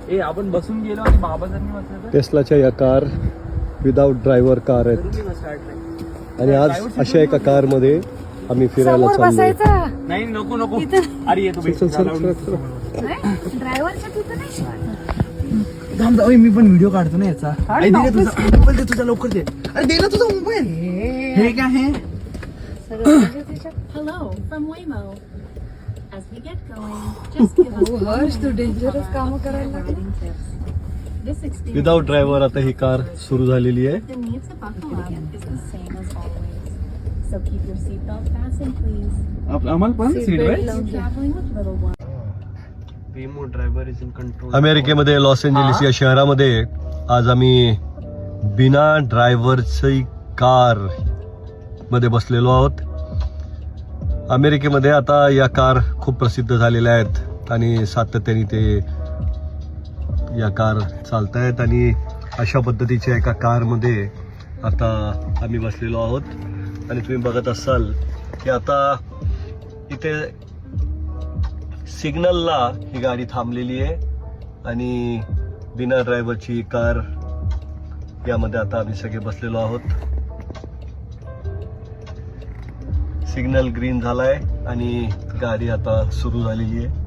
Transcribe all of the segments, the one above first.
ए आपण बसून गेलो आणि बाबा जर नाही बसलं तर टेस्लाच्या या कार विदाउट ड्रायव्हर कार आहेत आणि आज अशा एका कार मध्ये आम्ही फिरायला समोर चाललोय. बसायचं नाही नको नको इथं. अरे येतो चल, चल, चल, चल, चल. ड्रायव्हरच्या तिथं नाही. थांब जाऊ मी पण व्हिडिओ काढतो ना याचा अरे दे ना नकोच. तुझा मोबाईल दे तुझा लवकर दे अरे दे ना तुझा मोबाईल हे काय आहे सगळं म्हणजे त्याच्यात. Hello from Waymo. As we get going, just give us Oh, Harsh, तू डेंजरस काम करायला लागला. riding tips. This experience, without driver आता ही कार सुरू झालेली आहे. the need to buckle up is the same as always. So keep your seatbelt fastened, please. आम्हाला पण Seat सीट belt बेल्ट लावून If घ्या. traveling with little ones, अमेरिकेमध्ये लॉस एंजेलिस या शहरामध्ये आज आम्ही बिना ड्रायव्हरची कार मध्ये बसलेलो आहोत. अमेरिकेमध्ये आता या कार खूप प्रसिद्ध झालेल्या आहेत आणि सातत्याने ते या कार चालत आहेत आणि अशा पद्धतीच्या एका कारमध्ये आता आम्ही बसलेलो आहोत आणि तुम्ही बघत असाल की आता इथे सिग्नलला ही गाडी थांबलेली आहे आणि बिना ड्रायव्हरची कार यामध्ये आता आम्ही सगळे बसलेलो आहोत. सिग्नल ग्रीन झालाय आणि गाडी आता सुरू झालेली आहे.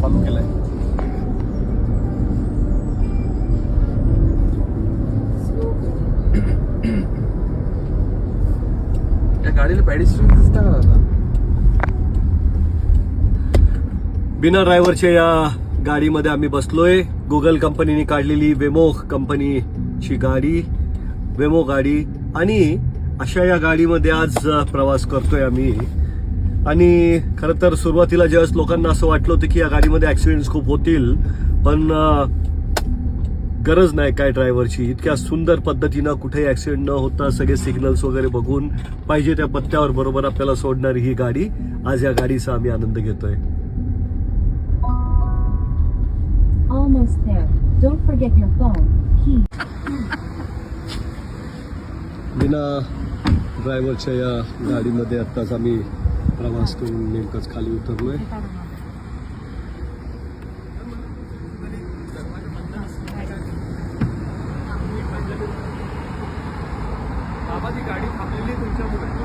चालू केलंय. या गाडीला पॅडिस्ट्रियन दिसता का आता बिना ड्रायव्हरच्या या गाडीमध्ये आम्ही बसलोय. गुगल कंपनीने काढलेली वेमो कंपनीची गाडी, वेमो गाडी आणि अशा या गाडीमध्ये आज प्रवास करतोय आम्ही. आणि खरं तर सुरुवातीला ज्यावेळेस लोकांना असं वाटलं होतं की या गाडीमध्ये ऍक्सिडेंट्स खूप होतील, पण गरज नाही काय ड्रायव्हरची. इतक्या सुंदर पद्धतीनं कुठेही ऍक्सिडेंट न होता सगळे सिग्नल्स वगैरे बघून पाहिजे त्या पत्त्यावर बरोबर आपल्याला सोडणारी ही गाडी, आज या गाडीचा आम्ही आनंद घेतोय. almost there. Don't forget your phone, key. बिना ड्रायव्हरच्या या गाडीमध्ये आत्ताच आम्ही प्रवास करून नेमकंच खाली उतरलोय. बाबा ती गाडी थांबलेली तुमच्यामुळे